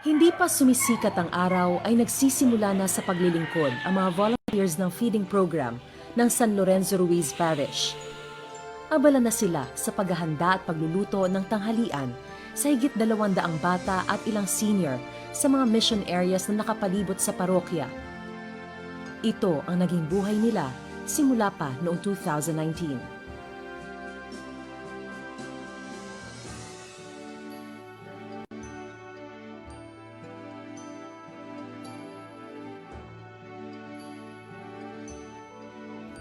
Hindi pa sumisikat ang araw ay nagsisimula na sa paglilingkod ang mga volunteers ng feeding program ng San Lorenzo Ruiz Parish. Abala na sila sa paghahanda at pagluluto ng tanghalian sa higit 200 bata at ilang senior sa mga mission areas na nakapalibot sa parokya. Ito ang naging buhay nila simula pa noong 2019.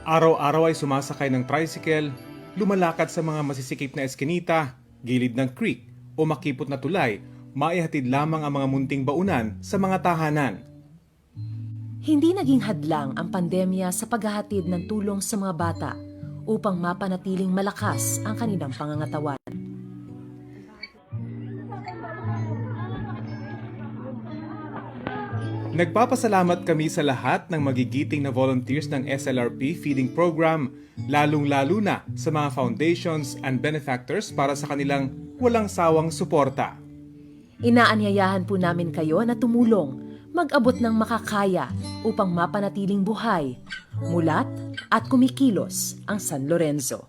Araw-araw ay sumasakay ng tricycle, lumalakad sa mga masisikip na eskinita, gilid ng creek o makipot na tulay, maihatid lamang ang mga munting baunan sa mga tahanan. Hindi naging hadlang ang pandemya sa paghahatid ng tulong sa mga bata upang mapanatiling malakas ang kanilang pangangatawan. Nagpapasalamat kami sa lahat ng magigiting na volunteers ng SLRP Feeding Program, lalong-lalo na sa mga foundations and benefactors para sa kanilang walang sawang suporta. Inaanyayahan po namin kayo na tumulong, mag-abot ng makakaya upang mapanatiling buhay, mulat at kumikilos ang San Lorenzo.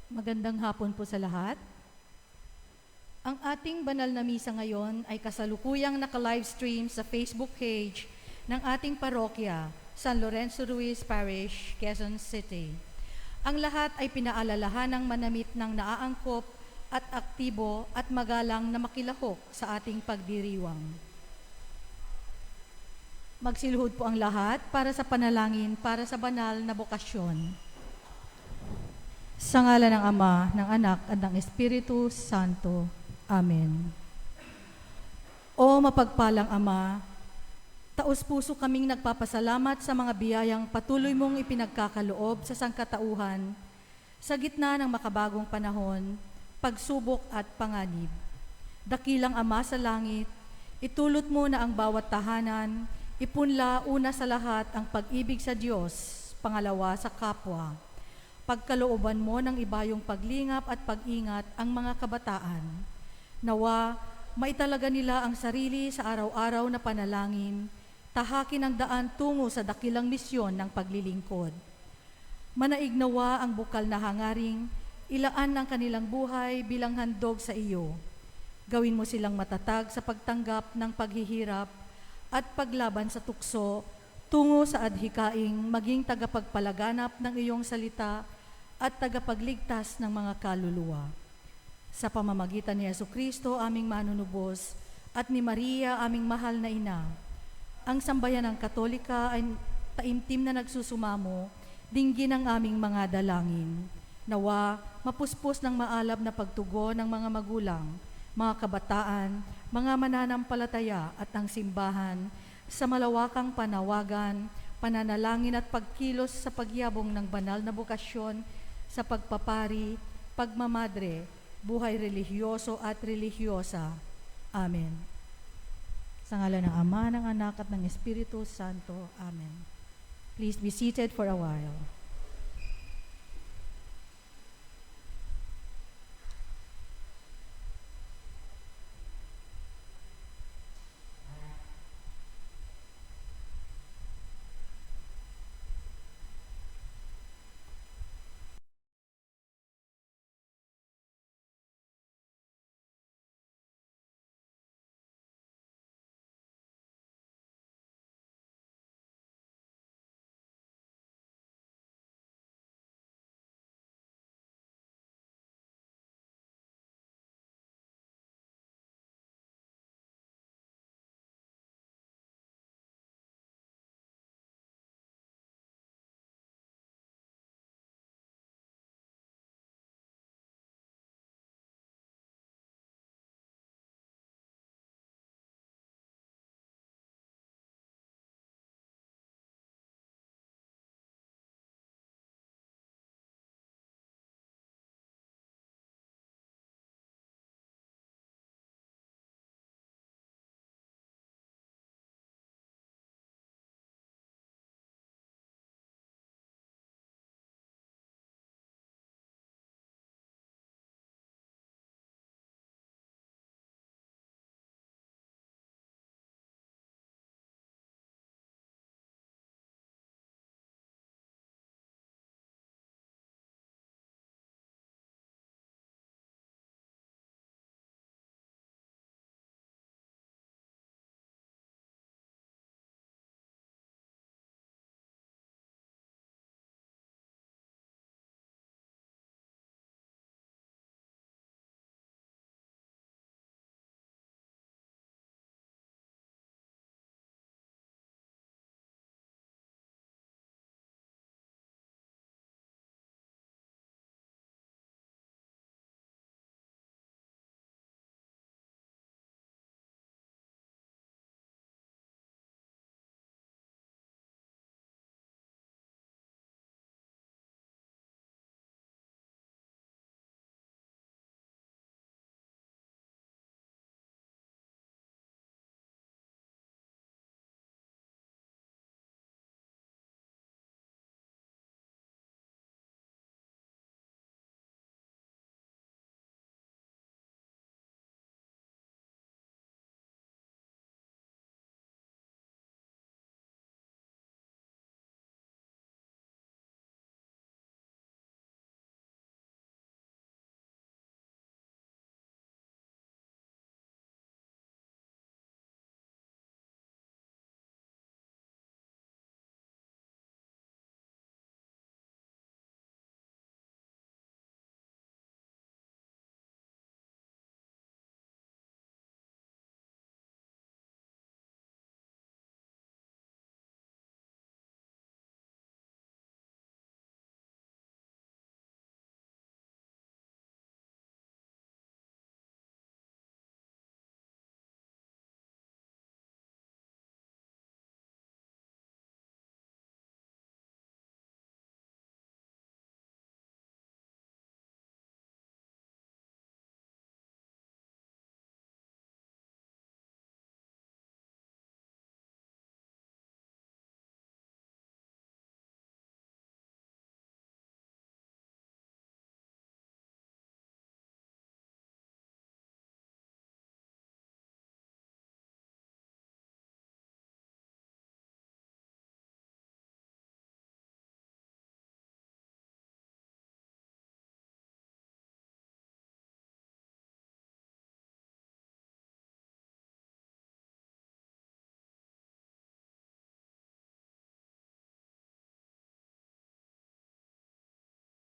Magandang hapon po sa lahat. Ang ating banal na misa ngayon ay kasalukuyang naka-livestream sa Facebook page ng ating parokya, San Lorenzo Ruiz Parish, Quezon City. Ang lahat ay pinaalalahanang manamit ng naaangkop at aktibo at magalang na makilahok sa ating pagdiriwang. Magsiluhod po ang lahat para sa panalangin para sa banal na bokasyon. Sa ngalan ng Ama, ng Anak, at ng Espiritu Santo. Amen. O mapagpalang Ama, taos-puso kaming nagpapasalamat sa mga biyayang patuloy mong ipinagkakaloob sa sangkatauhan sa gitna ng makabagong panahon, pagsubok at panganib. Dakilang Ama sa langit, itulot mo na ang bawat tahanan, ipunla una sa lahat ang pag-ibig sa Diyos, pangalawa sa kapwa. Pagkalooban mo ng ibayong paglingap at pag-ingat ang mga kabataan. Nawa, maitalaga nila ang sarili sa araw-araw na panalangin, tahakin ang daan tungo sa dakilang misyon ng paglilingkod. Manaignawa ang bukal na hangaring, ilaan ang kanilang buhay bilang handog sa iyo. Gawin mo silang matatag sa pagtanggap ng paghihirap at paglaban sa tukso tungo sa adhikaing maging tagapagpalaganap ng iyong salita at tagapagligtas ng mga kaluluwa. Sa pamamagitan ni Jesucristo, aming manunubos, at ni Maria, aming mahal na ina, ang sambayanang Katolika ay taimtim na nagsusumamo, dinggin ang aming mga dalangin. Nawa, mapuspos ng maalab na pagtugon ng mga magulang, mga kabataan, mga mananampalataya at ang simbahan sa malawakang panawagan, pananalangin at pagkilos sa pagyabong ng banal na bokasyon sa pagpapari, pagmamadre, buhay relihiyoso at relihiyosa. Amen. Sa ngalan ng Ama, ng Anak at ng Espiritu Santo. Amen. Please be seated for a while.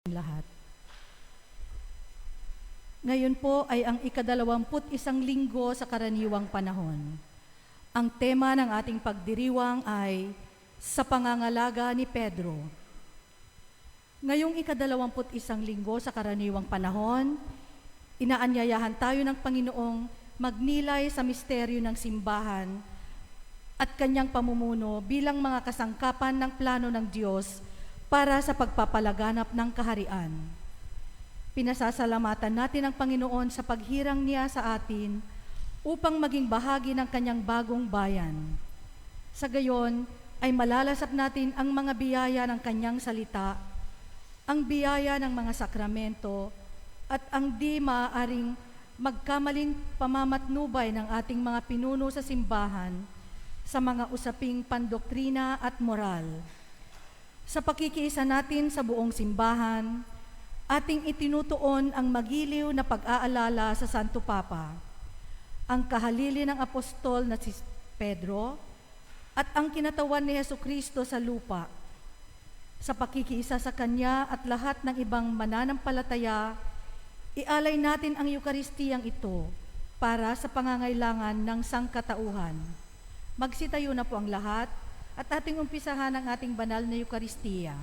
Lahat. Ngayon po ay ang ika-21 linggo sa karaniwang panahon. Ang tema ng ating pagdiriwang ay Sa pangangalaga ni Pedro. Ngayong ika-21 linggo sa karaniwang panahon, inaanyayahan tayo ng Panginoong magnilay sa misteryo ng simbahan at kanyang pamumuno bilang mga kasangkapan ng plano ng Diyos para sa pagpapalaganap ng kaharian. Pinasasalamatan natin ang Panginoon sa paghirang niya sa atin upang maging bahagi ng kanyang bagong bayan. Sa gayon, ay malalasap natin ang mga biyaya ng kanyang salita, ang biyaya ng mga sakramento, at ang di maaaring magkamaling pamamatnubay ng ating mga pinuno sa simbahan sa mga usaping pandoktrina at moral. Sa pakikiisa natin sa buong simbahan, ating itinutuon ang magiliw na pag-aalala sa Santo Papa, ang kahalili ng apostol na si Pedro, at ang kinatawan ni Jesucristo sa lupa. Sa pakikiisa sa Kanya at lahat ng ibang mananampalataya, ialay natin ang Eukaristiyang ito para sa pangangailangan ng sangkatauhan. Magsitayo na po ang lahat at ating umpisahan ang ating banal na Eukaristiya.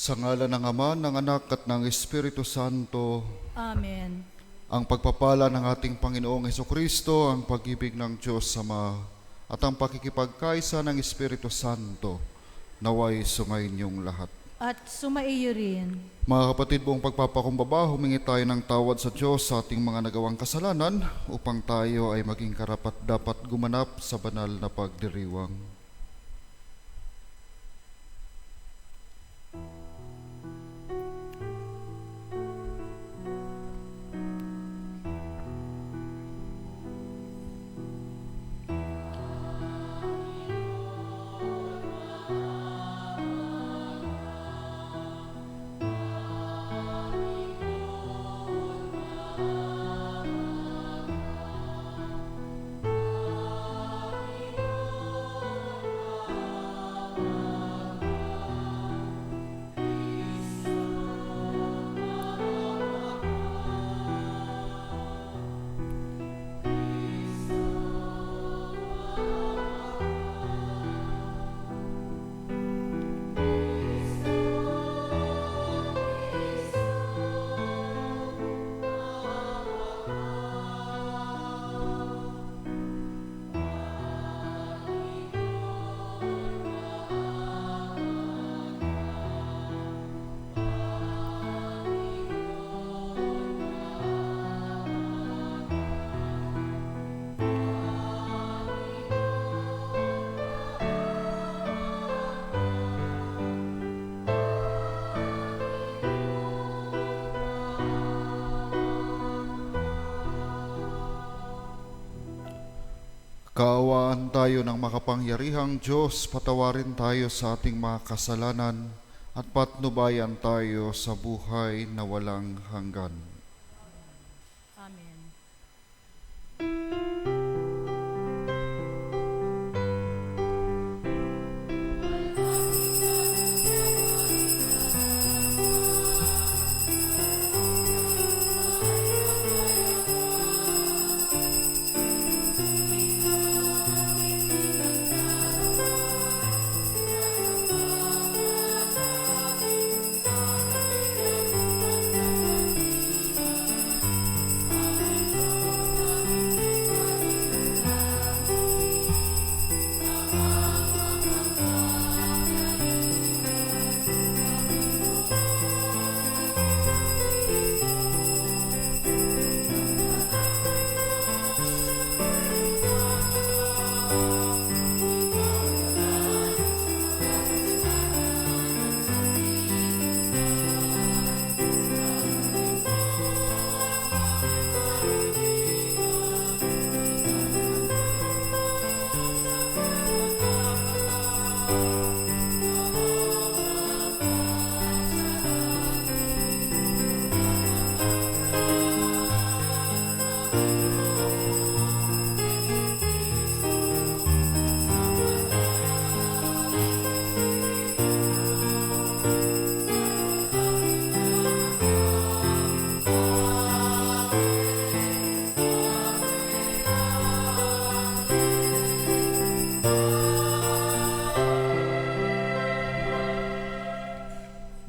Sa ngalan ng Ama, ng Anak at ng Espiritu Santo. Amen. Ang pagpapala ng ating Panginoong Hesukristo, ang pag-ibig ng Diyos Ama, at ang pakikipagkaisa ng Espiritu Santo, naway sumainyong lahat. At sumaiyo rin. Mga kapatid, buong pagpapakumbaba, humingi tayo ng tawad sa Diyos sa ating mga nagawang kasalanan upang tayo ay maging karapat-dapat gumanap sa banal na pagdiriwang. Kaawaan tayo ng makapangyarihang Diyos, patawarin tayo sa ating mga kasalanan at patnubayan tayo sa buhay na walang hanggan. Amen.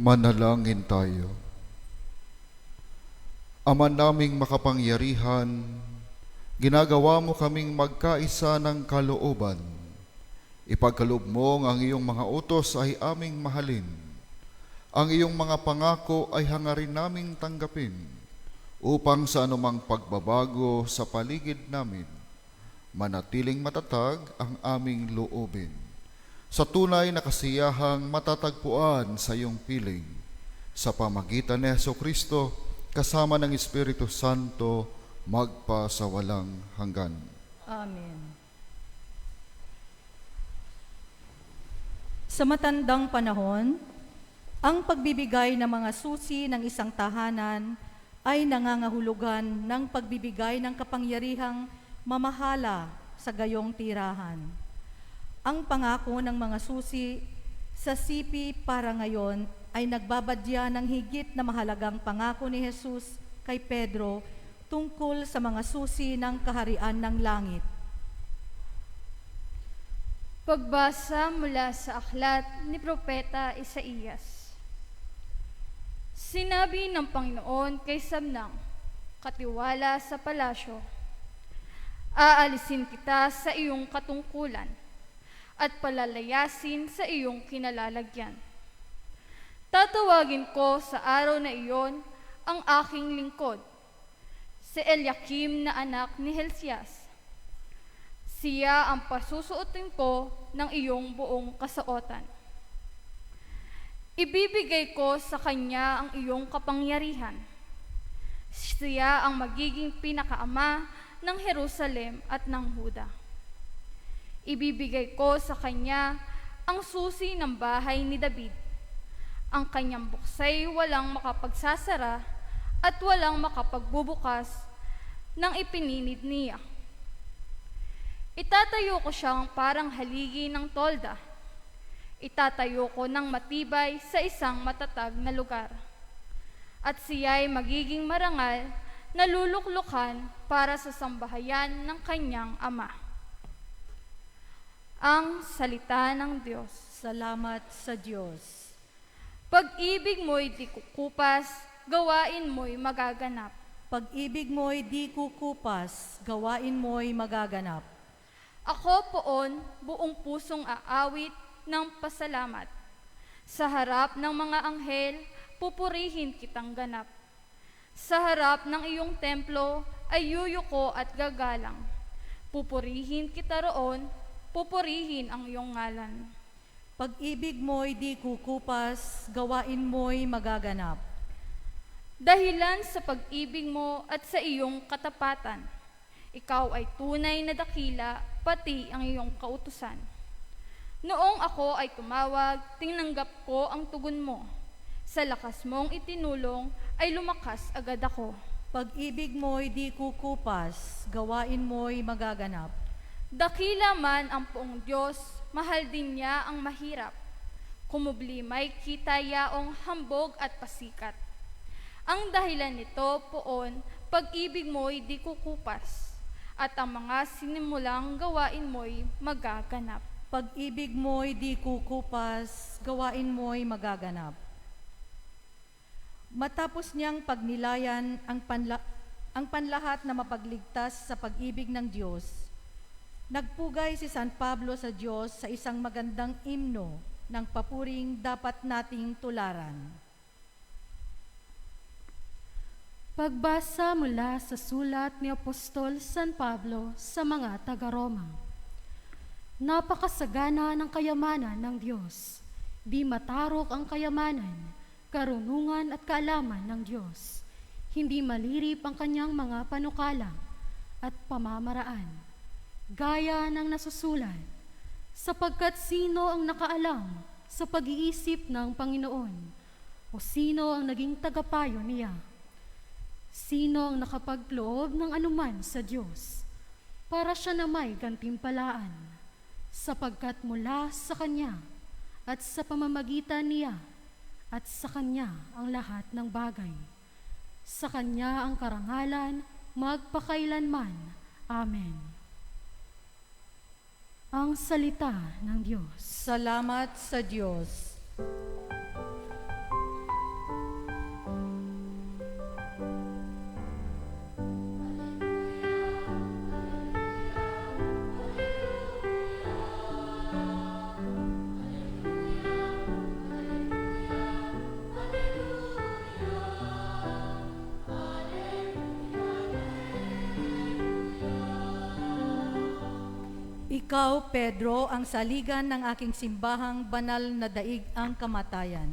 Manalangin tayo. Ama naming makapangyarihan, ginagawa mo kaming magkaisa ng kalooban. Ipagkaloob mo ang iyong mga utos ay aming mahalin. Ang iyong mga pangako ay hangarin naming tanggapin upang sa anumang pagbabago sa paligid namin, manatiling matatag ang aming loobin. Sa tunay na kasiyahang matatagpuan sa iyong piling, sa pamagitan ni Jesucristo, kasama ng Espiritu Santo, magpa sa walang hanggan. Amen. Sa matandang panahon, ang pagbibigay ng mga susi ng isang tahanan ay nangangahulugan ng pagbibigay ng kapangyarihang mamahala sa gayong tirahan. Ang pangako ng mga susi sa sipi para ngayon ay nagbabadya ng higit na mahalagang pangako ni Jesus kay Pedro tungkol sa mga susi ng kaharian ng langit. Pagbasa mula sa aklat ni Propeta Isaías. Sinabi ng Panginoon kay Samnang, katiwala sa palasyo, aalisin kita sa iyong katungkulan at palalayasin sa iyong kinalalagyan. Tatawagin ko sa araw na iyon ang aking lingkod, si Eliakim na anak ni Hilcias. Siya ang pasusuotin ko ng iyong buong kasuotan. Ibibigay ko sa kanya ang iyong kapangyarihan. Siya ang magiging pinakaama ng Jerusalem at ng Huda. Ibibigay ko sa kanya ang susi ng bahay ni David. Ang kanyang buksay walang makapagsasara at walang makapagbubukas ng ipininid niya. Itatayo ko siyang parang haligi ng tolda. Itatayo ko ng matibay sa isang matatag na lugar. At siya'y magiging marangal na luluklukan para sa sambahayan ng kanyang ama. Ang salita ng Diyos. Salamat sa Diyos. Pag-ibig mo'y di kukupas, gawain mo'y magaganap. Pag-ibig mo'y di kukupas, gawain mo'y magaganap. Ako poon, buong pusong aawit ng pasalamat. Sa harap ng mga anghel, pupurihin kitang ganap. Sa harap ng iyong templo ay yuyuko at gagalang. Pupurihin kita roon, pupurihin ang iyong ngalan. Pag-ibig mo'y di kukupas, gawain mo'y magaganap. Dahilan sa pag-ibig mo at sa iyong katapatan, ikaw ay tunay na dakila, pati ang iyong kautusan. Noong ako ay tumawag, tinanggap ko ang tugon mo. Sa lakas mong itinulong, ay lumakas agad ako. Pag-ibig mo'y di kukupas, gawain mo'y magaganap. Dakila man ang poong Diyos, mahal din niya ang mahirap. Kumubli may kita yaong hambog at pasikat. Ang dahilan nito poon, pag-ibig mo'y di kukupas, at ang mga sinimulang gawain mo'y magaganap. Pag-ibig mo'y di kukupas, gawain mo'y magaganap. Matapos niyang pagnilayan ang panlahat na mapagligtas sa pag-ibig ng Diyos, nagpugay si San Pablo sa Diyos sa isang magandang himno ng papuring dapat nating tularan. Pagbasa mula sa sulat ni Apostol San Pablo sa mga taga-Roma. Napakasagana ng kayamanan ng Diyos. Di matarok ang kayamanan, karunungan at kaalaman ng Diyos. Hindi malirip ang kanyang mga panukala at pamamaraan. Gaya ng nasusulat, sapagkat sino ang nakaalam sa pag-iisip ng Panginoon? O sino ang naging tagapayo niya? Sino ang nakapagploob ng anuman sa Diyos para siya na may gantimpalaan, sapagkat mula sa Kanya at sa pamamagitan niya at sa Kanya ang lahat ng bagay. Sa Kanya ang karangalan magpakailanman. Amen. Ang salita ng Diyos. Salamat sa Diyos. Ikaw, Pedro, ang saligan ng aking simbahang banal na daig ang kamatayan.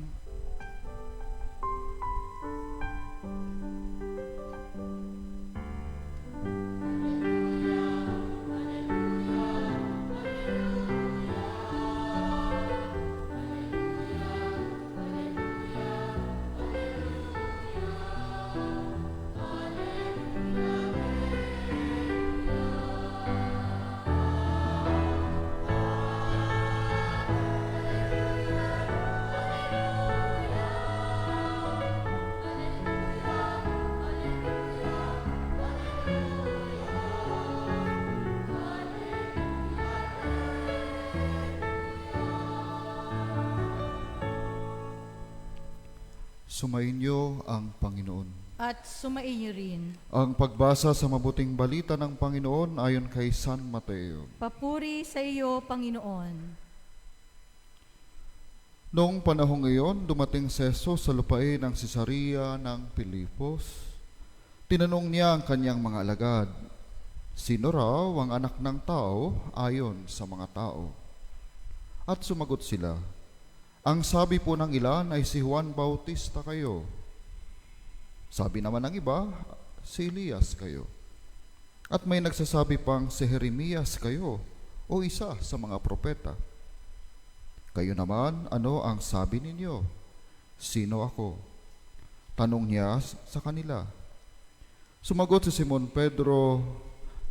Sumainyo ang Panginoon. At sumaiyo rin. Ang pagbasa sa mabuting balita ng Panginoon ayon kay San Mateo. Papuri sa iyo, Panginoon. Noong panahong iyon, dumating si Jesus sa lupain ng Cesarea ng Pilipos. Tinanong niya ang kanyang mga alagad, sino raw ang anak ng tao ayon sa mga tao? At sumagot sila, ang sabi po ng ilan ay si Juan Bautista kayo. Sabi naman ng iba, si Elias kayo. At may nagsasabi pang si Jeremias kayo o isa sa mga propeta. Kayo naman, ano ang sabi ninyo? Sino ako? Tanong niya sa kanila. Sumagot si Simon Pedro,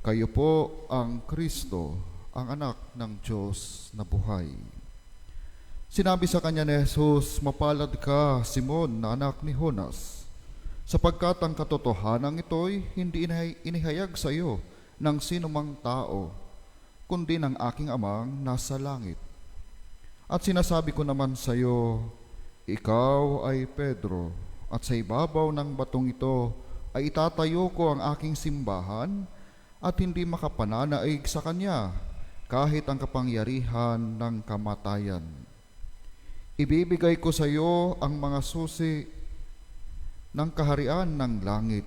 kayo po ang Kristo, ang anak ng Diyos na buhay. Sinabi sa kanya ni Jesus, mapalad ka, Simon, na anak ni Jonas, sapagkat ang katotohanan ito'y hindi inihayag sa iyo ng sinumang tao, kundi ng aking amang nasa langit. At sinasabi ko naman sa iyo, ikaw ay Pedro, at sa ibabaw ng batong ito ay itatayo ko ang aking simbahan, at hindi makapananaig sa kanya kahit ang kapangyarihan ng kamatayan. Ibibigay ko sa iyo ang mga susi ng kaharian ng langit.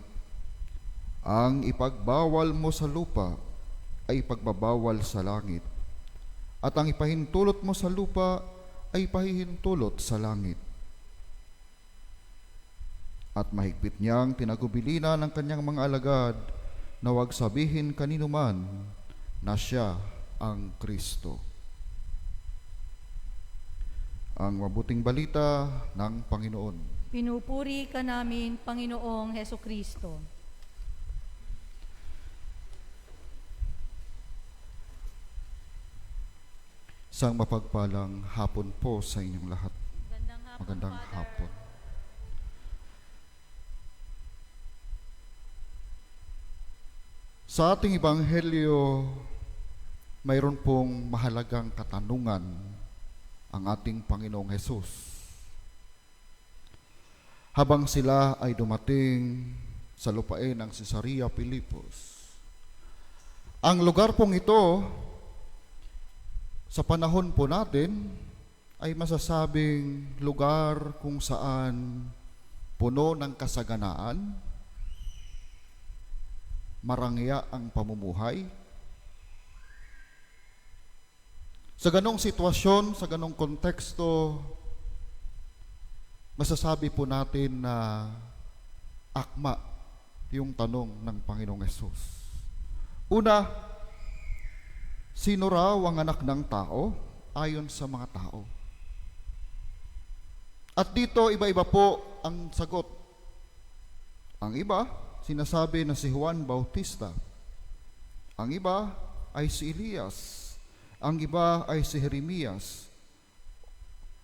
Ang ipagbawal mo sa lupa ay pagbabawal sa langit, at ang ipahintulot mo sa lupa ay pahihintulot sa langit. At mahigpit niyang tinagubilina ng kanyang mga alagad na huwag sabihin kanino man na siya ang Kristo. Ang mabuting balita ng Panginoon. Pinupuri ka namin, Panginoong Heso Kristo. Isang mapagpalang hapon po sa inyong lahat. Magandang hapon. Sa ating Ebanghelyo, mayroon pong mahalagang katanungan ang ating Panginoong Hesus. Habang sila ay dumating sa lupain ng Cesarea Pilipos, ang lugar pong ito, sa panahon po natin, ay masasabing lugar kung saan puno ng kasaganaan, marangya ang pamumuhay. Sa ganong sitwasyon, sa ganong konteksto, masasabi po natin na akma yung tanong ng Panginoong Hesus. Una, sino raw ang anak ng tao ayon sa mga tao? At dito, iba-iba po ang sagot. Ang iba, sinasabi na si Juan Bautista. Ang iba ay si Elias. Ang iba ay si Jeremias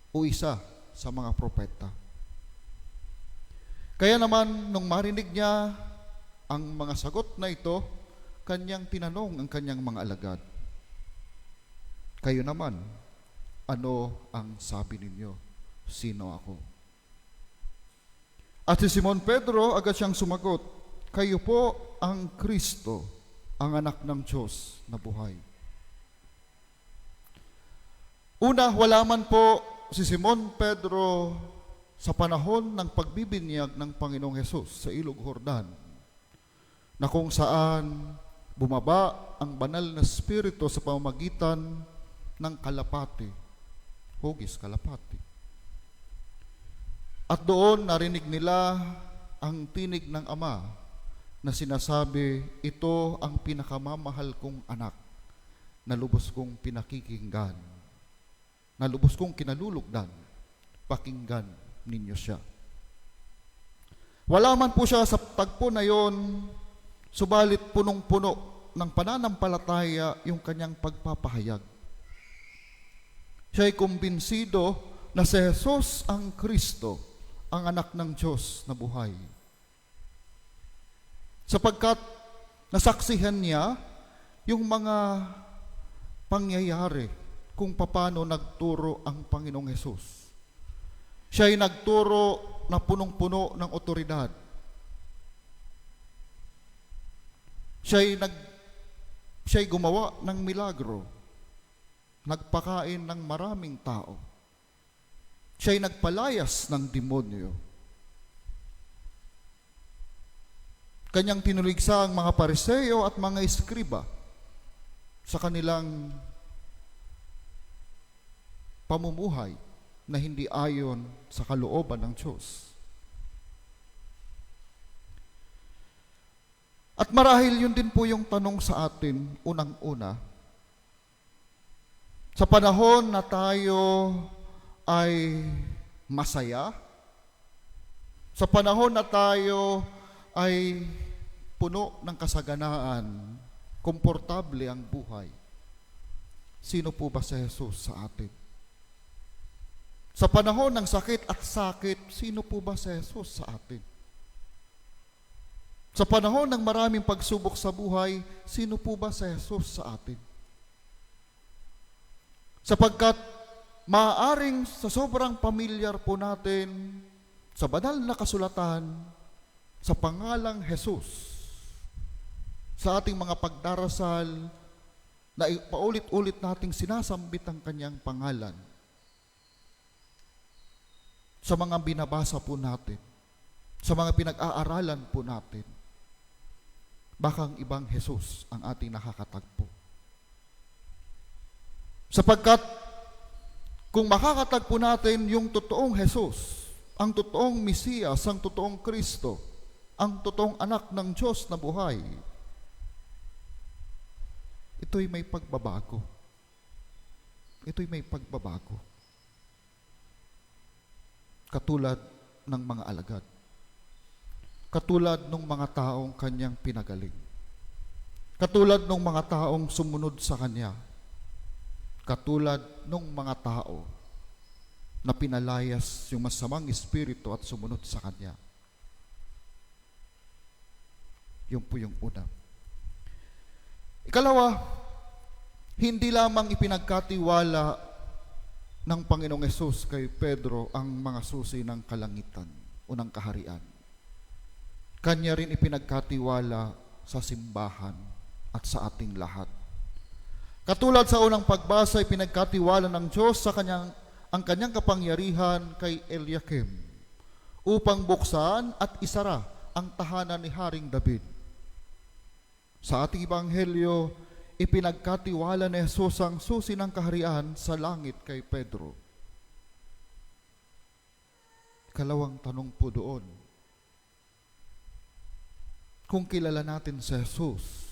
o isa sa mga propeta. Kaya naman, nung marinig niya ang mga sagot na ito, kanyang tinanong ang kanyang mga alagad, kayo naman, ano ang sabi ninyo? Sino ako? At si Simon Pedro agad siyang sumagot, kayo po ang Kristo, ang anak ng Diyos na buhay. Una, wala man po si Simon Pedro sa panahon ng pagbibinyag ng Panginoong Hesus sa Ilog Jordan, na kung saan bumaba ang banal na Espiritu sa pamamagitan ng kalapati, hugis kalapati. At doon narinig nila ang tinig ng Ama na sinasabi, ito ang pinakamamahal kong anak na lubos kong pinakikinggan, na lubos kong kinalulugdan, pakinggan ninyo siya. Wala man po siya sa tagpo na yon, subalit punong-puno ng pananampalataya yung kanyang pagpapahayag. Siya ay kumbinsido na si Jesus ang Kristo, ang anak ng Diyos na buhay. Sapagkat nasaksihan niya yung mga pangyayari kung paano nagturo ang Panginoong Hesus. Siya ay nagturo na punong-puno ng otoridad. Siya'y gumawa ng milagro, nagpakain ng maraming tao. Siya'y nagpalayas ng demonyo. Kanyang tinuligsa ang mga Pariseo at mga Eskriba sa kanilang pamumuhay na hindi ayon sa kalooban ng Diyos. At marahil yun din po yung tanong sa atin, unang-una. Sa panahon na tayo ay masaya, sa panahon na tayo ay puno ng kasaganaan, komportable ang buhay, sino po ba si Jesus sa atin? Sa panahon ng sakit at sakit, sino po ba si Jesus sa atin? Sa panahon ng maraming pagsubok sa buhay, sino po ba si Jesus sa atin? Sapagkat maaaring sa sobrang pamilyar po natin sa banal na kasulatan, sa pangalang Jesus, sa ating mga pagdarasal, na paulit-ulit nating sinasambit ang kanyang pangalan. Sa mga binabasa po natin, sa mga pinag-aaralan po natin, baka ang ibang Jesus ang ating nakakatagpo. Sapagkat kung makakatagpo natin yung totoong Jesus, ang totoong Mesiyas, ang totoong Kristo, ang totoong anak ng Diyos na buhay, ito'y may pagbabago. Ito'y may pagbabago. Katulad ng mga alagad. Katulad ng mga taong kanyang pinagaling. Katulad ng mga taong sumunod sa kanya. Katulad ng mga tao na pinalayas yung masamang espiritu at sumunod sa kanya. Yun po yung una. Ikalawa, hindi lamang ipinagkatiwala ng Panginoong Hesus kay Pedro ang mga susi ng kalangitan o ng kaharian. Kanya rin ipinagkatiwala sa simbahan at sa ating lahat. Katulad sa unang pagbasa, ipinagkatiwala ng Diyos ang kanyang kapangyarihan kay Eliakim upang buksan at isara ang tahanan ni Haring David. Sa ating Ebanghelyo, ipinagkatiwala ni Jesus ang susi ng kaharian sa langit kay Pedro. Kalawang tanong po doon, kung kilala natin si Jesus,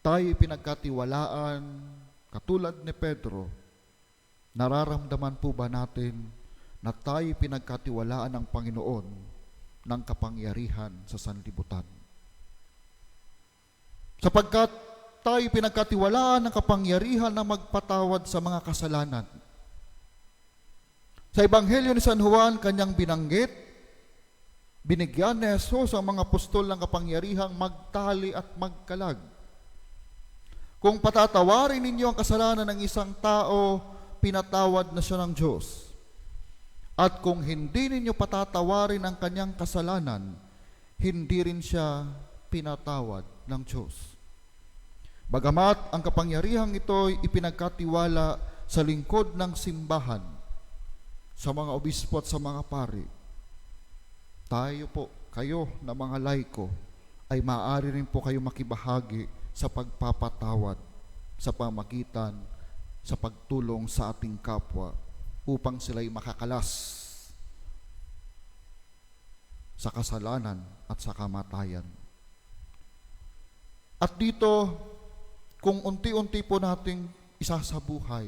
tayo pinagkatiwalaan katulad ni Pedro, nararamdaman po ba natin na tayo pinagkatiwalaan ng Panginoon ng kapangyarihan sa sanlibutan? Sapagkat tayo pinagkatiwalaan ng kapangyarihan na magpatawad sa mga kasalanan. Sa Ebanghelyo ni San Juan, kanyang binanggit, binigyan ni Jesus ang mga apostol ng kapangyarihang magtali at magkalag. Kung patatawarin ninyo ang kasalanan ng isang tao, pinatawad na siya ng Diyos. At kung hindi ninyo patatawarin ang kanyang kasalanan, hindi rin siya pinatawad ng Diyos. Bagamat ang kapangyarihang ito ay ipinagkatiwala sa lingkod ng simbahan, sa mga obispo at sa mga pari, tayo po, kayo na mga laiko, ay maaari rin po kayo makibahagi sa pagpapatawad sa pamagitan sa pagtulong sa ating kapwa upang sila'y makakalas sa kasalanan at sa kamatayan. At dito, kung unti-unti po nating isasabuhay,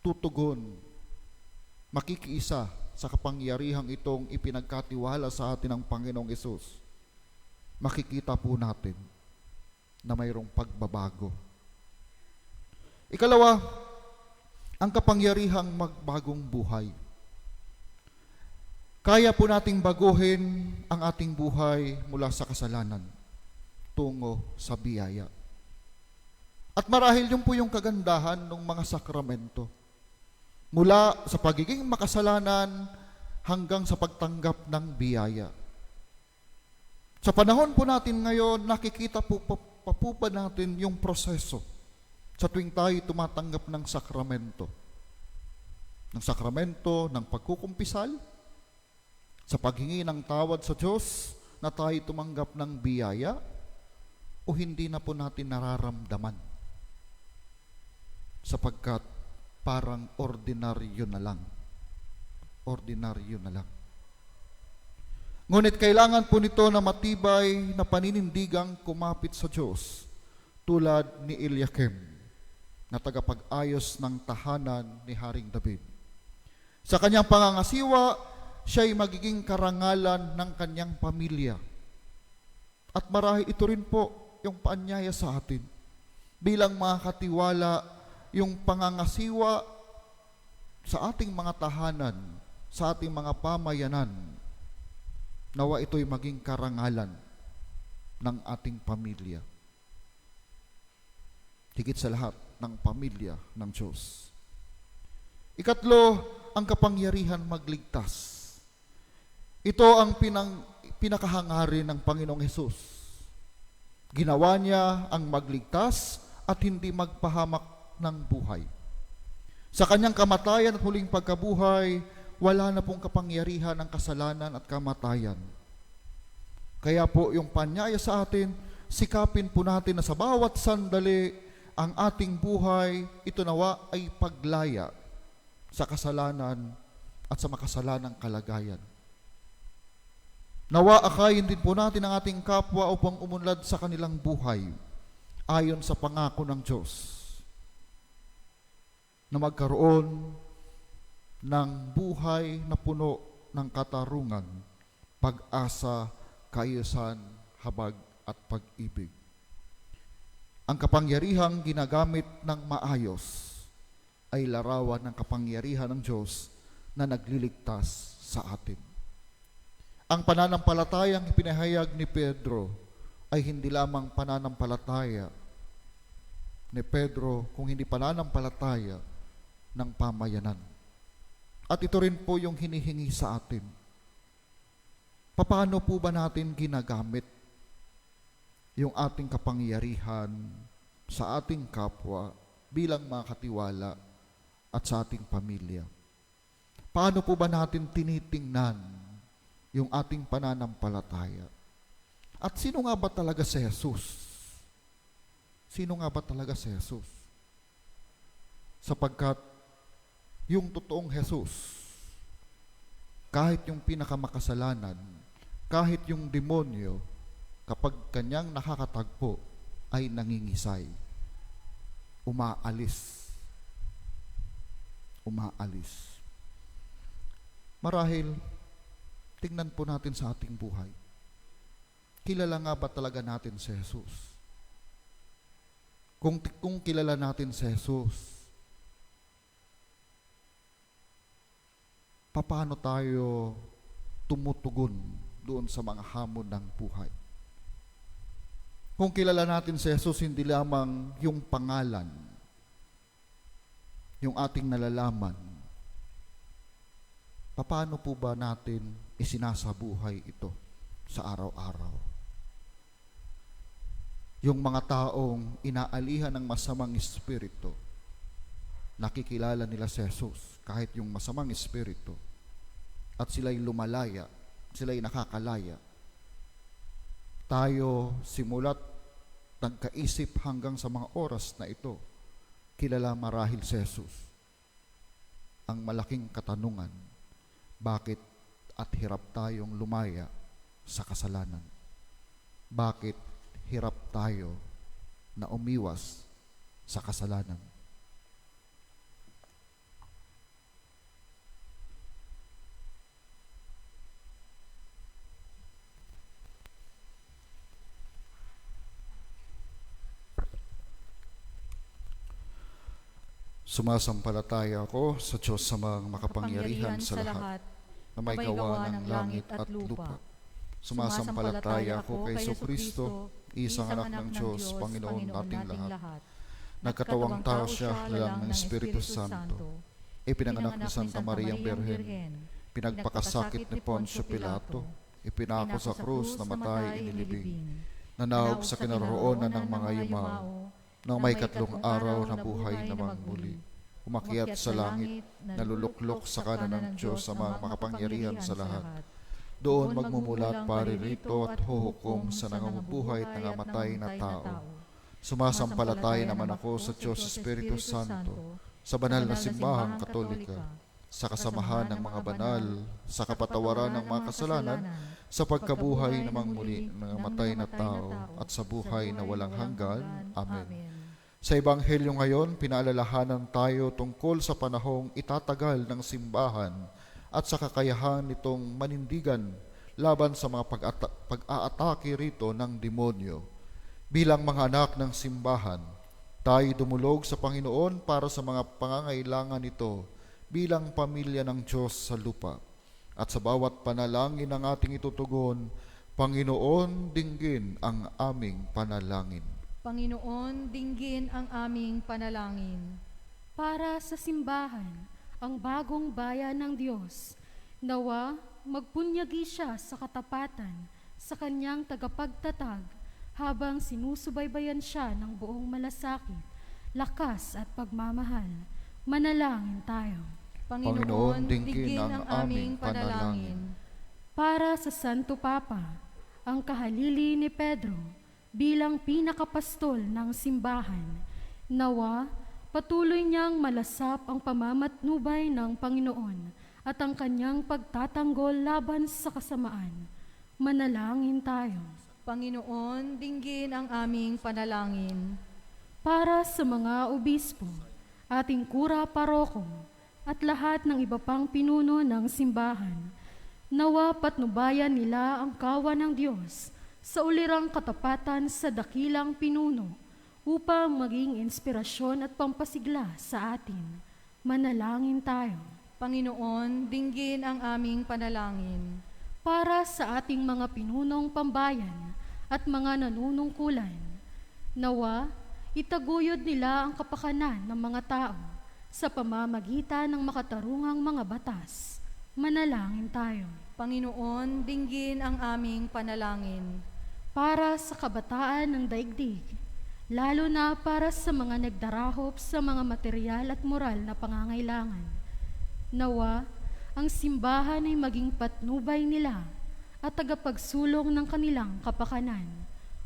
tutugon, makikiisa sa kapangyarihang itong ipinagkatiwala sa atin ng Panginoong Hesus, makikita po natin na mayroong pagbabago. Ikalawa, ang kapangyarihang magbagong buhay. Kaya po nating baguhin ang ating buhay mula sa kasalanan tungo sa biyaya. At marahil yun po yung kagandahan ng mga sakramento. Mula sa pagiging makasalanan hanggang sa pagtanggap ng biyaya. Sa panahon po natin ngayon, nakikita po pa natin yung proseso sa tuwing tayo tumatanggap ng sakramento. Ng sakramento ng pagkukumpisal, sa paghingi ng tawad sa Diyos na tayo tumanggap ng biyaya, o hindi na po natin nararamdaman sapagkat parang ordinaryo na lang. Ordinaryo na lang. Ngunit kailangan po nito na matibay na paninindigang kumapit sa Diyos tulad ni Eliakim na tagapag-ayos ng tahanan ni Haring David. Sa kanyang pangangasiwa, siya'y magiging karangalan ng kanyang pamilya. At marahil ito rin po yung paanyaya sa atin bilang mga katiwala, yung pangangasiwa sa ating mga tahanan, sa ating mga pamayanan, nawa ito'y maging karangalan ng ating pamilya. Higit sa lahat, ng pamilya ng Diyos. Ikatlo, ang kapangyarihan magligtas. Ito ang pinakahangarin ng Panginoong Hesus. Ginawa niya ang magligtas at hindi magpahamak ng buhay. Sa kanyang kamatayan at huling pagkabuhay, wala na pong kapangyarihan ng kasalanan at kamatayan. Kaya po yung panyaya sa atin, sikapin po natin na sa bawat sandali, ang ating buhay, ito nawa ay paglaya sa kasalanan at sa makasalanang kalagayan. Nawa akayin din po natin ang ating kapwa upang umunlad sa kanilang buhay ayon sa pangako ng Diyos na magkaroon ng buhay na puno ng katarungan, pag-asa, kaayusan, habag at pag-ibig. Ang kapangyarihang ginagamit ng maayos ay larawan ng kapangyarihan ng Diyos na nagliligtas sa atin. Ang pananampalatayang ipinahayag ni Pedro ay hindi lamang pananampalataya ni Pedro, kung hindi pananampalataya ng pamayanan. At ito rin po yung hinihingi sa atin. Paano po ba natin ginagamit yung ating kapangyarihan sa ating kapwa bilang mga katiwala at sa ating pamilya? Paano po ba natin tinitingnan yung ating pananampalataya? At sino nga ba talaga si Jesus? Sino nga ba talaga si Jesus? Sapagkat yung totoong Jesus, kahit yung pinakamakasalanan, kahit yung demonyo, kapag kanyang nakakatagpo, ay nangingisay. Umaalis. Umaalis. Marahil, tingnan po natin sa ating buhay. Kilala nga ba talaga natin si Jesus? Kung kilala natin si Jesus, paano tayo tumutugon doon sa mga hamon ng buhay? Kung kilala natin si Jesus, hindi lamang yung pangalan, yung ating nalalaman, paano po ba natin isinasabuhay ito sa araw-araw? Yung mga taong inaalihan ng masamang espiritu, nakikilala nila si Jesus kahit yung masamang espiritu, at sila'y lumalaya, sila'y nakakalaya. tayo simulat nagkaisip hanggang sa mga oras na ito, kilala marahil si Jesus. Ang malaking katanungan, bakit at hirap tayong lumaya sa kasalanan? Bakit hirap tayo na umiwas sa kasalanan? Sumasampalataya ako sa Diyos sa mga makapangyarihan sa lahat, na may gawa ng langit at lupa. Sumasampalataya ako kay Jesucristo, isang anak ng Diyos, Panginoon nating lahat. Nagkatawang tao siya lang ng Espiritu Santo. Ipinanganak ni Santa Mariang Birhen. Pinagpakasakit ni Poncio Pilato. Ipinako sa krus, namatay, inilibing. Nanawag sa kinaroonan ng mga yumao. Nang may katlong araw na buhay namang muli, umakyat sa langit, naluluklok sa kanan ng Diyos sa mga makapangyarihan sa lahat. Doon magmumulat paririto at huhukom sa nangamubuhay at nangamatay na tao. Sumasampalataya naman ako sa Diyos Espiritu Santo, sa banal na simbahang katolika, sa kasamahan ng mga banal, sa kapatawaran ng mga kasalanan, sa pagkabuhay namang muli ng matay na tao, at sa buhay na walang hanggan. Amen. Sa Ebanghelyo ngayon, pinaalalahanan tayo tungkol sa panahong itatagal ng simbahan at sa kakayahan nitong manindigan laban sa mga pag-aatake rito ng demonyo. Bilang mga anak ng simbahan, tayo dumulog sa Panginoon para sa mga pangangailangan nito bilang pamilya ng Diyos sa lupa. At sa bawat panalangin ng ating itutugon, Panginoon, dinggin ang aming panalangin. Panginoon, dinggin ang aming panalangin. Para sa simbahan, ang bagong bayan ng Diyos, nawa magpunyagi siya sa katapatan sa kanyang tagapagtatag habang sinusubaybayan siya ng buong malasakit, lakas at pagmamahal. Manalangin tayo. Panginoon, dinggin ang aming panalangin. Para sa Santo Papa, ang kahalili ni Pedro bilang pinakapastol ng simbahan, nawa patuloy niyang malasap ang pamamatnubay ng Panginoon at ang kanyang pagtatanggol laban sa kasamaan. Manalangin tayo. Panginoon, dinggin ang aming panalangin. Para sa mga obispo, ating kura paroko, at lahat ng iba pang pinuno ng simbahan, nawa patnubayan nila ang kawan ng Diyos sa ulirang katapatan sa dakilang pinuno upang maging inspirasyon at pampasigla sa atin. Manalangin tayo. Panginoon, dinggin ang aming panalangin. Para sa ating mga pinunong pambayan at mga nanunungkulan, nawa itaguyod nila ang kapakanan ng mga tao sa pamamagitan ng makatarungang mga batas. Manalangin tayo. Panginoon, dinggin ang aming panalangin. Para sa kabataan ng daigdig, lalo na para sa mga nagdarahop sa mga material at moral na pangangailangan, nawa ang simbahan ay maging patnubay nila at tagapagsulong ng kanilang kapakanan.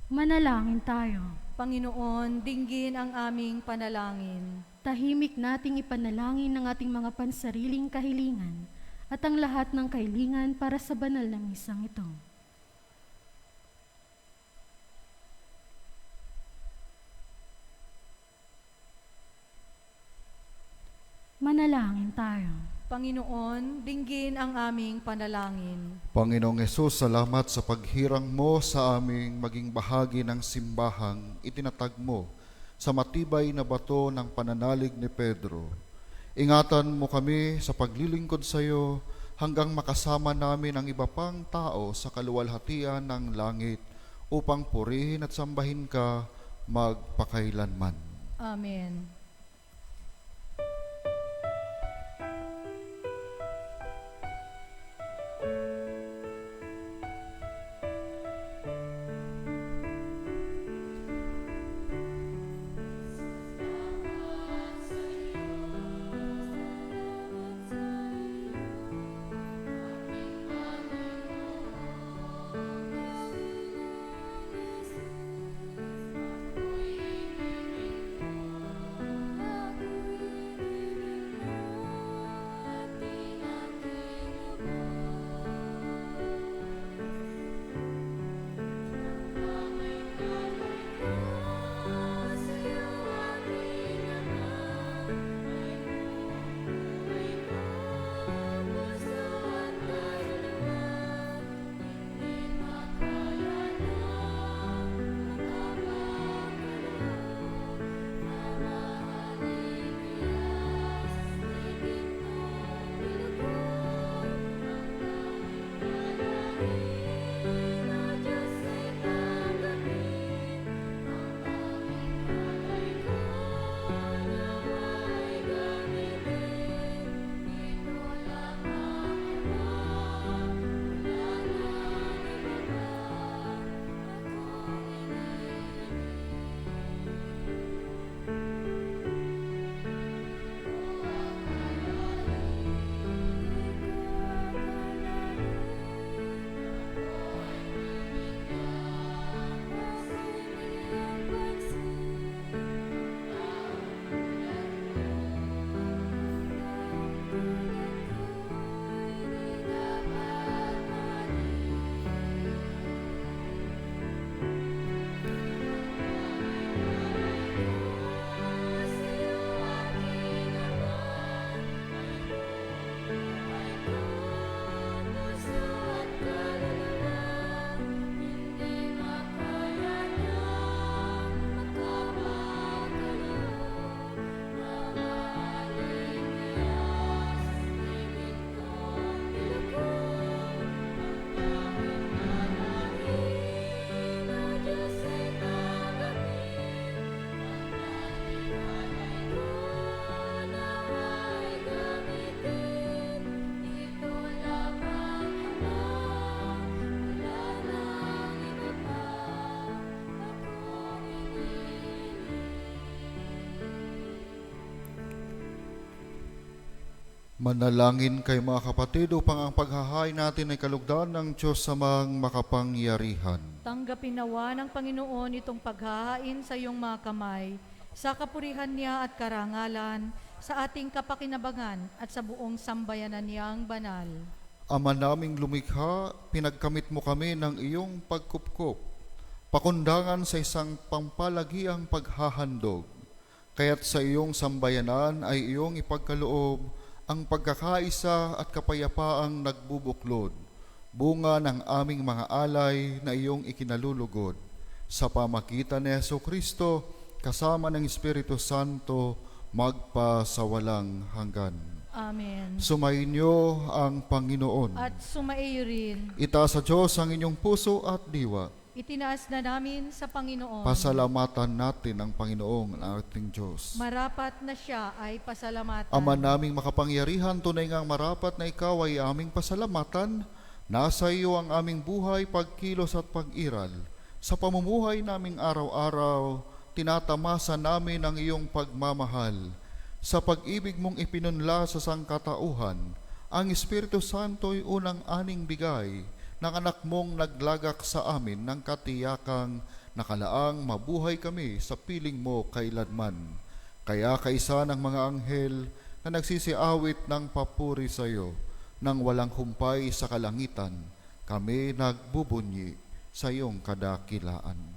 Manalangin tayo. Panginoon, dinggin ang aming panalangin. Tahimik nating ipanalangin ng ating mga pansariling kahilingan at ang lahat ng kahilingan para sa banal na misang ito. Manalangin tayo. Panginoon, dinggin ang aming panalangin. Panginoong Hesus, salamat sa paghirang mo sa aming maging bahagi ng simbahang itinatag mo sa matibay na bato ng pananalig ni Pedro. Ingatan mo kami sa paglilingkod sa iyo hanggang makasama namin ang iba pang tao sa kaluwalhatian ng langit upang purihin at sambahin ka magpakailanman. Amen. Manalangin kayo mga kapatid upang ang paghahain natin ay kalugdan ng Diyos samang makapangyarihan. Tanggapin nawa ng Panginoon itong paghahain sa iyong mga kamay, sa kapurihan niya at karangalan, sa ating kapakinabangan at sa buong sambayanan niyang banal. Ama naming lumikha, pinagkamit mo kami ng iyong pagkupkop, pakundangan sa isang pampalagiang paghahandog. Kaya't sa iyong sambayanan ay iyong ipagkaloob ang pagkakaisa at kapayapaang nagbubuklod, bunga ng aming mga alay na iyong ikinalulugod. Sa pamagitan ni Jesucristo, kasama ng Espiritu Santo, magpasawalang hanggan. Amen. Sumainyo ang Panginoon. At sumaiyo rin, Itaas sa Diyos ang inyong puso at diwa. itinaas na namin sa Panginoon. Pasalamatan natin ang Panginoong ating Diyos. Marapat na siya ay pasalamatan. Ama naming makapangyarihan, tunay ngang marapat na ikaw ay aming pasalamatan. Nasa iyo ang aming buhay, pagkilos at pag-iral. Sa pamumuhay naming araw-araw, tinatamasa namin ang iyong pagmamahal. Sa pag-ibig mong ipinunla sa sangkatauhan, ang Espiritu Santo'y unang aning bigay ng anak mong naglagak sa amin ng katiyakang nakalaang mabuhay kami sa piling mo kailanman. Kaya kaisa ng mga anghel na nagsisiawit ng papuri sa iyo, nang walang humpay sa kalangitan, kami nagbubunyi sa iyong kadakilaan.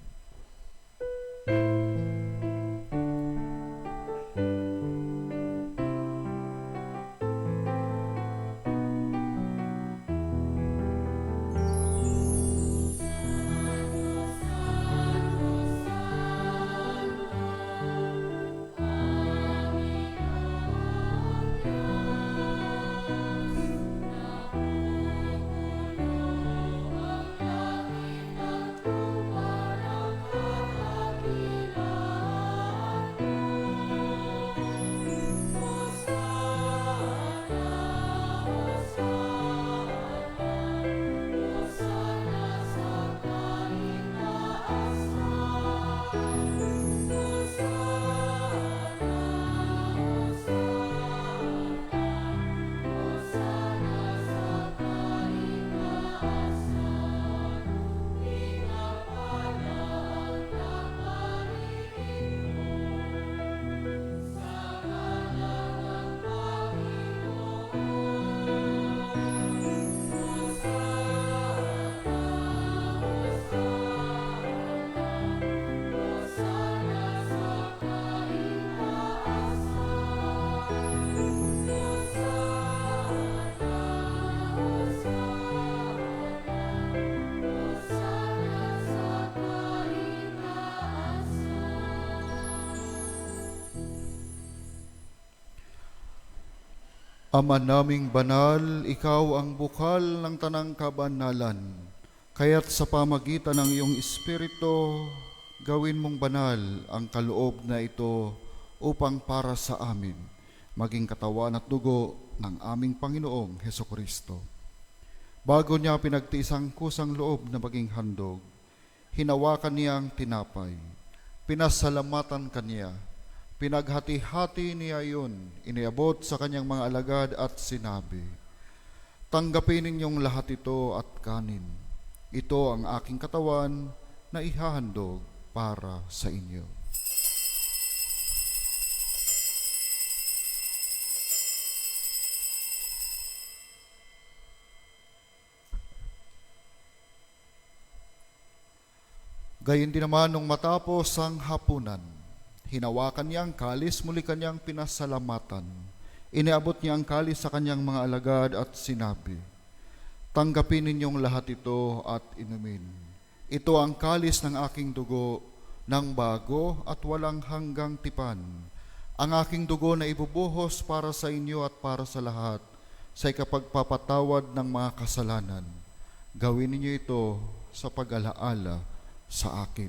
Ama naming banal, ikaw ang bukal ng tanang kabanalan. Kaya't sa pamagitan ng iyong Espiritu, gawin mong banal ang kaloob na ito upang para sa amin, maging katawan at dugo ng aming Panginoong Hesukristo. Bago niya pinagtiis ang kusang loob na maging handog, hinawakan niya ang tinapay, pinasalamatan kaniya, pinaghati-hati niya yun, iniabot sa kanyang mga alagad at sinabi, "Tanggapin ninyong lahat ito at kanin. Ito ang aking katawan na ihahandog para sa inyo." Gayon din naman nung matapos ang hapunan, hinawakan niya ang kalis, muli kanyang pinasalamatan. Iniabot niya ang kalis sa kanyang mga alagad at sinabi, "Tanggapin ninyong lahat ito at inumin. Ito ang kalis ng aking dugo, ng bago at walang hanggang tipan. Ang aking dugo na ibubuhos para sa inyo at para sa lahat, sa ikapagpapatawad ng mga kasalanan. Gawin ninyo ito sa pag-alaala sa akin."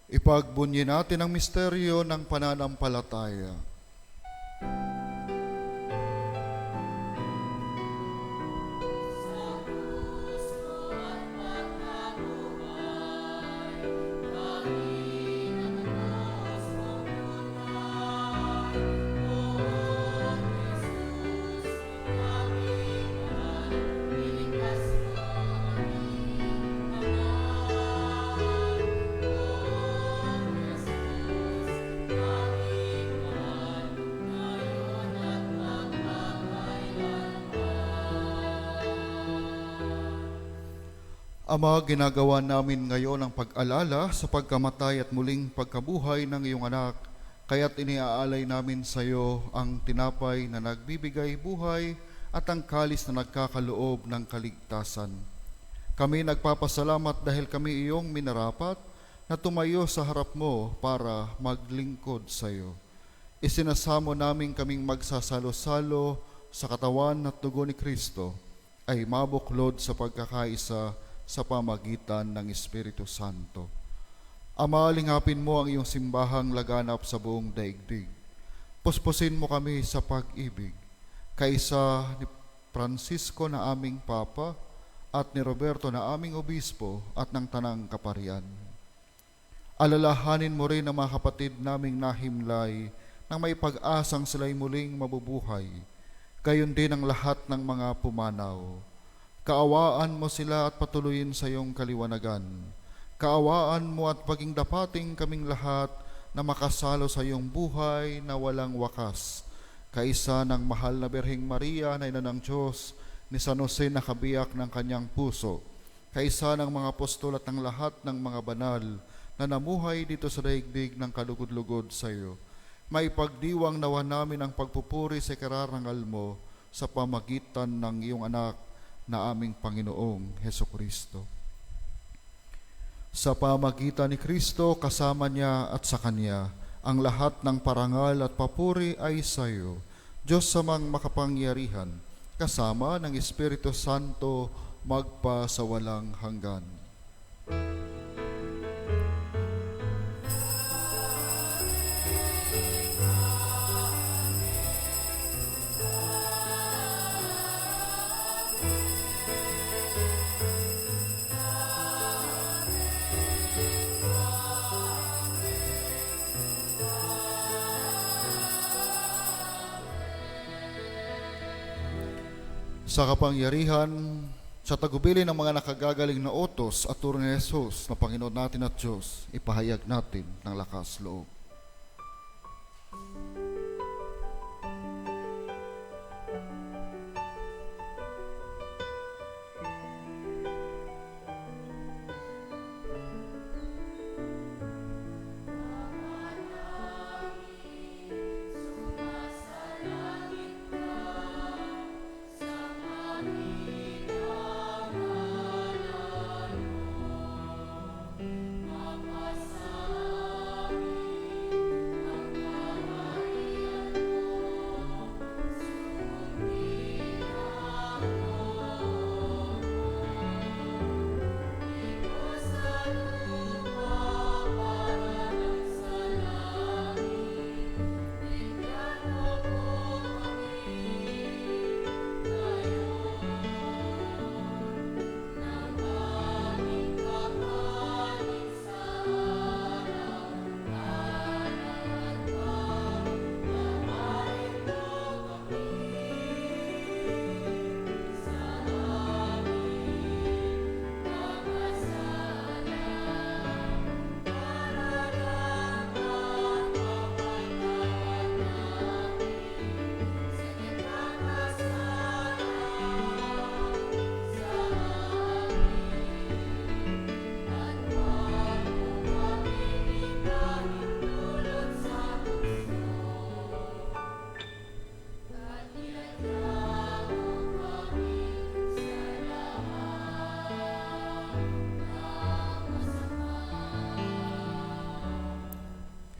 Ipagbunyi natin ang misteryo ng pananampalataya. Ama, ginagawa namin ngayon ang pag-alala sa pagkamatay at muling pagkabuhay ng iyong anak, kaya't iniaalay namin sa iyo ang tinapay na nagbibigay buhay at ang kalis na nagkakaloob ng kaligtasan. Kami nagpapasalamat dahil kami iyong minarapat na tumayo sa harap mo para maglingkod sa iyo. Isinasamo namin kaming magsasalo-salo sa katawan at dugo ni Kristo ay mabuklod sa pagkakaisa sa pamagitan ng Espiritu Santo. Ama, lingapin mo ang iyong simbahang laganap sa buong daigdig. Puspusin mo kami sa pag-ibig, kaisa ni Francisco na aming Papa at ni Roberto na aming Obispo at ng Tanang Kaparian. Alalahanin mo rin ang mga kapatid naming nahimlay nang may pag-asang sila'y muling mabubuhay, gayon din ang lahat ng mga pumanaw. Kaawaan mo sila at patuloyin sa iyong kaliwanagan. Kaawaan mo at paging dapating kaming lahat na makasalo sa iyong buhay na walang wakas. Kaisa ng mahal na Birheng Maria na ina ng Diyos, ni San Jose na kabiyak ng kanyang puso. Kaisa ng mga apostol at ng lahat ng mga banal na namuhay dito sa daigdig ng kalugod-lugod sa iyo. May pagdiwang nawa namin ang pagpupuri sa kararangal mo sa pamagitan ng iyong anak na aming Panginoong Hesukristo. Sa pamagitan ni Kristo, kasama niya at sa Kanya, ang lahat ng parangal at papuri ay sa iyo, Diyos samang makapangyarihan, kasama ng Espiritu Santo, magpa sa walang hanggan. Sa kapangyarihan, sa tagubilin ng mga nakagagaling na utos at turo ni Jesus na Panginoon natin at Diyos, ipahayag natin ng lakas loob.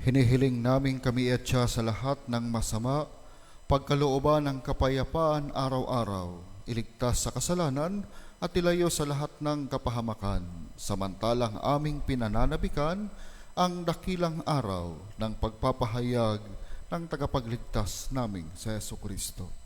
Hinihiling namin kami etya sa lahat ng masama, pagkalooban ng kapayapaan araw-araw, iligtas sa kasalanan at ilayo sa lahat ng kapahamakan, samantalang aming pinananabikan ang dakilang araw ng pagpapahayag ng tagapagligtas naming sa Jesucristo.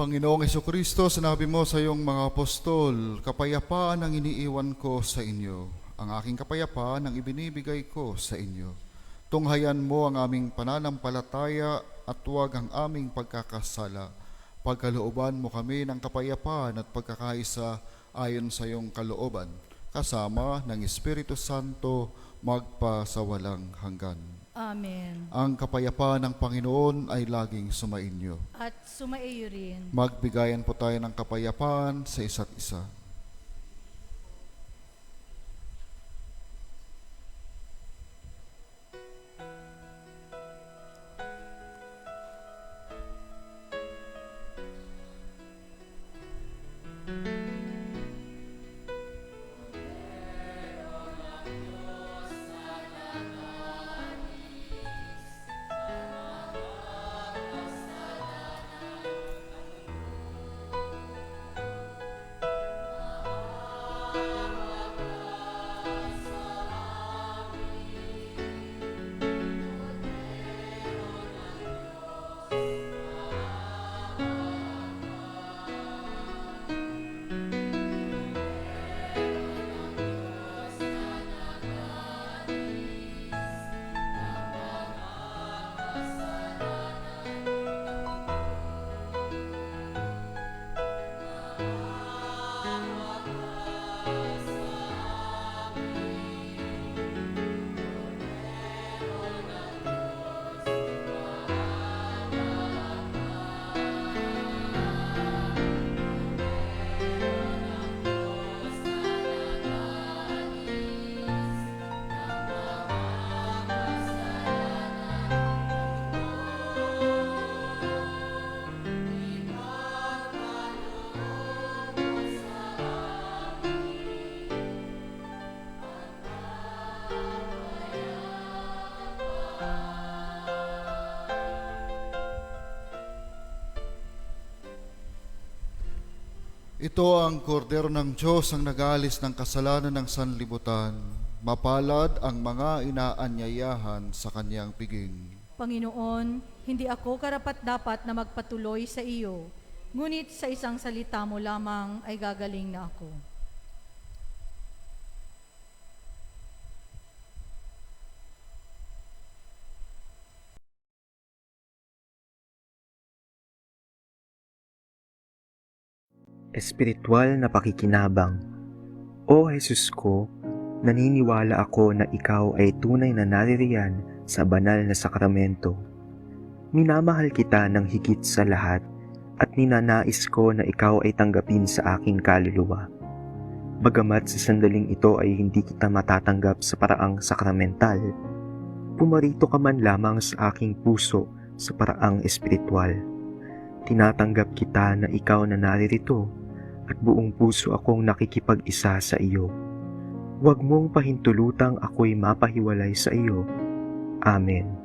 Panginoong Hesukristo, sinabi mo sa iyong mga apostol, kapayapaan ang iniiwan ko sa inyo. Ang aking kapayapaan ang ibinibigay ko sa inyo. Tunghayan mo ang aming pananampalataya at huwag ang aming pagkakasala. Pagkalooban mo kami ng kapayapaan at pagkakaisa ayon sa iyong kalooban, kasama ng Espiritu Santo magpasawalang hanggan. Amen. Ang kapayapaan ng Panginoon ay laging sumainyo. At sumaiyo rin. Magbigayan po tayo ng kapayapaan sa isa't isa. Ito ang kordero ng Diyos ang nag-aalis ng kasalanan ng sanlibutan. Mapalad ang mga inaanyayahan sa kanyang piging. Panginoon, hindi ako karapat-dapat na magpatuloy sa iyo, ngunit sa isang salita mo lamang ay gagaling na ako. Espiritual na pakikinabang. O Jesus ko, naniniwala ako na ikaw ay tunay na naririyan sa banal na sakramento. Minamahal kita ng higit sa lahat at ninanais ko na ikaw ay tanggapin sa aking kaluluwa. Bagamat sa sandaling ito ay hindi kita matatanggap sa paraang sakramental, pumarito ka man lamang sa aking puso sa paraang espiritual. Tinatanggap kita na ikaw na naririto at buong puso akong nakikipag-isa sa iyo. Huwag mong pahintulutang ako'y mapahiwalay sa iyo. Amen.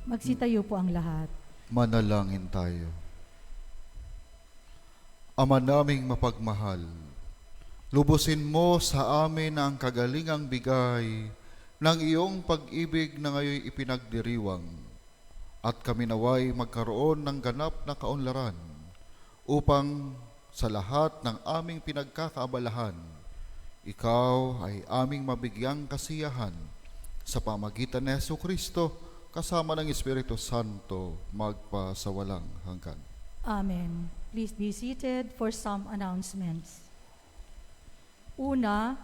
Magsitayo po ang lahat. Manalangin tayo. Ama naming mapagmahal, lubusin mo sa amin ang kagalingang bigay ng iyong pag-ibig na ngayon ipinagdiriwang, at kami naway magkaroon ng ganap na kaunlaran upang sa lahat ng aming pinagkakaabalahan, ikaw ay aming mabigyang kasiyahan sa pamagitan ni Jesucristo kasama ng Espiritu Santo magpa sa walang hanggan. Amen. Please be seated for some announcements. Una,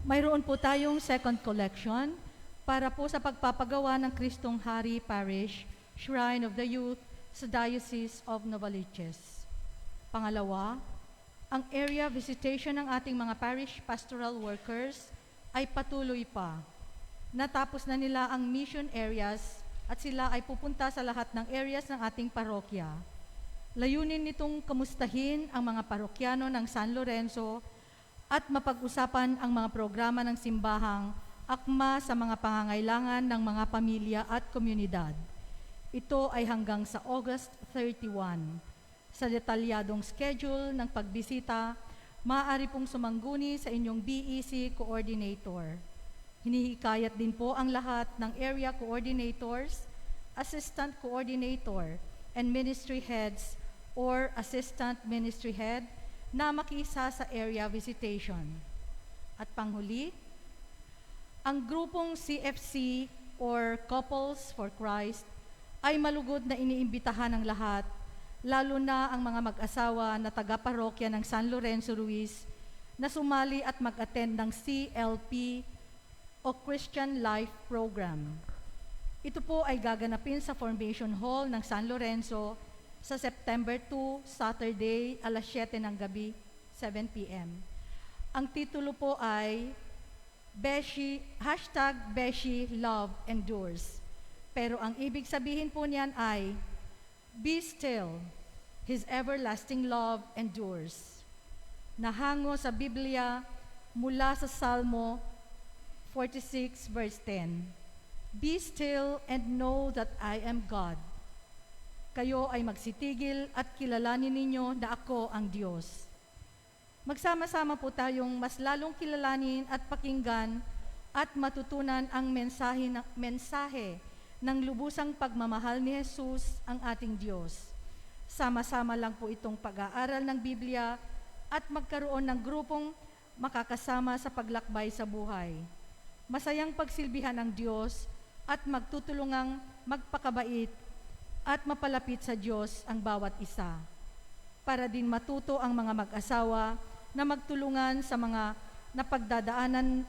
mayroon po tayong second collection para po sa pagpapagawa ng Kristong Hari Parish Shrine of the Youth sa Diocese of Novaliches. Pangalawa, ang area visitation ng ating mga parish pastoral workers ay patuloy pa. Natapos na nila ang mission areas at sila ay pupunta sa lahat ng areas ng ating parokya. Layunin nitong kamustahin ang mga parokyano ng San Lorenzo at mapag-usapan ang mga programa ng simbahang akma sa mga pangangailangan ng mga pamilya at komunidad. Ito ay hanggang sa August 31. Sa detalyadong schedule ng pagbisita, maaari pong sumangguni sa inyong BEC coordinator. Hinihikayat din po ang lahat ng area coordinators, assistant coordinator, and ministry heads or assistant ministry head na makiisa sa area visitation. At panghuli, ang grupong CFC or Couples for Christ ay malugod na iniimbitahan ng lahat, lalo na ang mga mag-asawa na taga-parokya ng San Lorenzo Ruiz na sumali at mag-attend ng CLP o Christian Life Program. Ito po ay gaganapin sa Formation Hall ng San Lorenzo sa September 2, Saturday, alas 7 ng gabi, 7 p.m. Ang titulo po ay Beshi Love Endures. Pero ang ibig sabihin po niyan ay Be still, His everlasting love endures. Nahango sa Biblia mula sa Salmo 46 verse 10. Be still and know that I am God. Kayo ay magsitigil at kilalanin ninyo na ako ang Diyos. Magsama-sama po tayong mas lalong kilalanin at pakinggan at matutunan ang mensahe ng lubusang pagmamahal ni Jesus ang ating Diyos. Sama-sama lang po itong pag-aaral ng Biblia at magkaroon ng grupong makakasama sa paglakbay sa buhay. Masayang pagsilbihan ng Diyos at magtutulungang magpakabait at mapalapit sa Diyos ang bawat isa. Para din matuto ang mga mag-asawa na magtulungan sa mga napagdaanan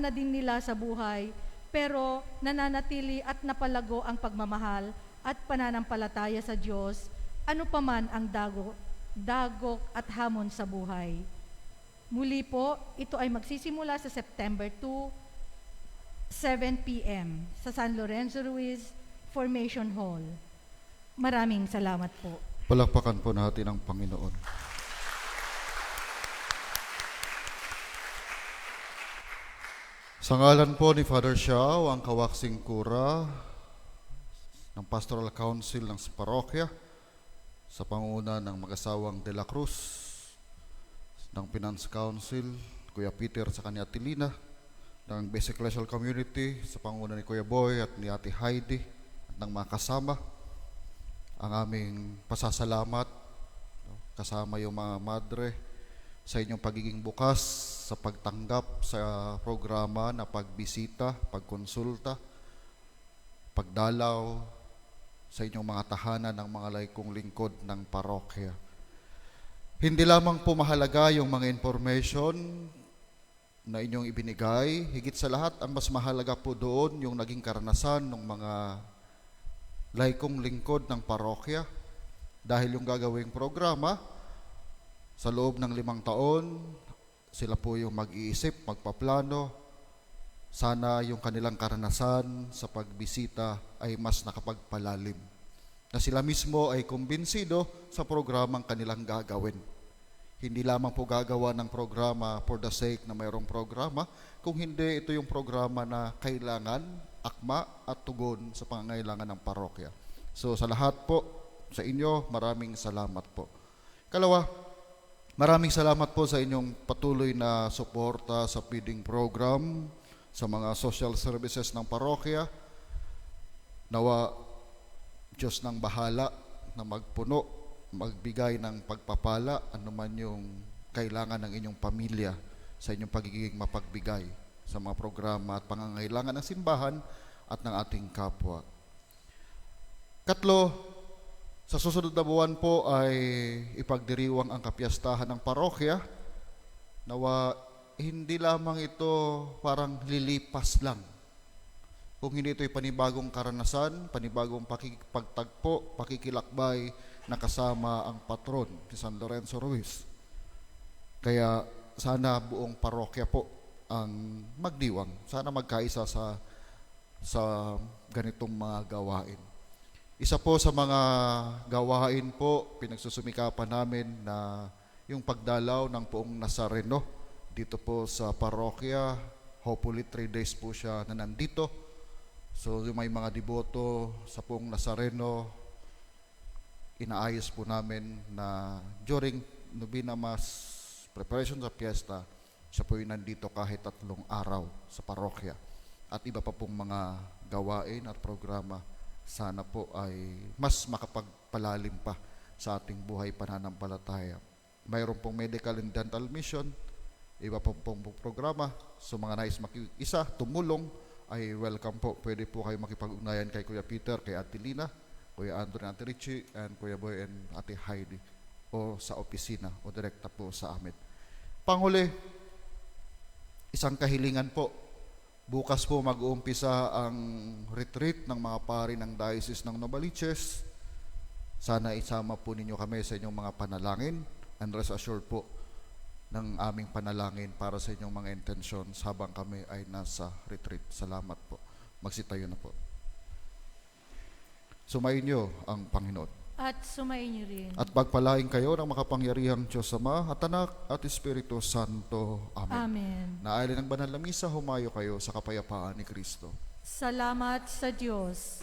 na din nila sa buhay, pero nananatili at napalago ang pagmamahal at pananampalataya sa Diyos, ano paman ang dagok at hamon sa buhay. Muli po, ito ay magsisimula sa September 2, 7 p.m. sa San Lorenzo Ruiz Formation Hall. Maraming salamat po. Palakpakan po natin ang Panginoon. Sa ngalan po ni Father Xiao, ang kawaksing kura ng Pastoral Council ng parokya, sa panguna ng mag-asawang De la Cruz, ng Finance Council, Kuya Peter sa kanya Atilina, ng Basic Ecclesial Community, sa panguna ni Kuya Boy at ni Ate Heidi, at ng mga kasama, ang aming pasasalamat, kasama yung mga madre, sa inyong pagiging bukas sa pagtanggap sa programa na pagbisita, pagkonsulta, pagdalaw sa inyong mga tahanan ng mga laikong lingkod ng parokya. Hindi lamang po mahalaga yung mga information na inyong ibinigay, higit sa lahat, ang mas mahalaga po doon yung naging karanasan ng mga laikong lingkod ng parokya, dahil yung gagawing programa, sa loob ng 5 taon, sila po yung mag-iisip, magpaplano, sana yung kanilang karanasan sa pagbisita ay mas nakapagpalalim, na sila mismo ay kumbinsido sa programang kanilang gagawin. Hindi lamang po gagawa ng programa for the sake na mayroong programa, kung hindi ito yung programa na kailangan akma at tugon sa pangangailangan ng parokya. So sa lahat po, sa inyo, maraming salamat po. Kalawa, maraming salamat po sa inyong patuloy na suporta sa feeding program, sa mga social services ng parokya. Nawa, Diyos ng bahala na magpuno, magbigay ng pagpapala, anuman yung kailangan ng inyong pamilya sa inyong pagiging mapagbigay sa mga programa at pangangailangan ng simbahan at ng ating kapwa. Katlo, sa susunod na buwan po ay ipagdiriwang ang kapiyastahan ng parokya. Nawa, hindi lamang ito parang lilipas lang. Kung hindi ito'y panibagong karanasan, panibagong pakikipagtagpo, pakikilakbay na kasama ang patron si San Lorenzo Ruiz. Kaya sana buong parokya po ang magdiwang. Sana magkaisa sa ganitong mga gawain. Isa po sa mga gawain po, pinagsusumikapan namin na yung pagdalaw ng Poong Nazareno dito po sa parokya. Hopefully 3 days po siya na nandito. So yung may mga deboto sa Poong Nazareno, inaayos po namin na during Novena Mass, preparation sa piyesta, siya po yung nandito kahit 3 araw sa parokya. At iba pa pong mga gawain at programa, sana po ay mas makapagpalalim pa sa ating buhay pananampalataya. Mayroon pong medical and dental mission, iba pa pong programa. So mga nais makiisa, tumulong, ay welcome po. Pwede po kayo makipag-ugnayan kay Kuya Peter, kay Ate Lina, Kuya Anthony, Ate Richie, and Kuya Boy and Ate Heidi, o sa opisina o direkta po sa amin. Panghuli, isang kahilingan po. Bukas po mag-uumpisa ang retreat ng mga pari ng Diocese ng Novaliches. Sana isama po ninyo kami sa inyong mga panalangin, and rest assured po ng aming panalangin para sa inyong mga intentions habang kami ay nasa retreat. Salamat po. Magsitayo na po. Sumayin niyo ang Panginoon. At sumayin niyo rin. At pagpalain kayo ng makapangyarihang Diyos Ama at Anak at Espiritu Santo. Amen. Amen. Naalin ng banal na misa, humayo kayo sa kapayapaan ni Kristo. Salamat sa Diyos.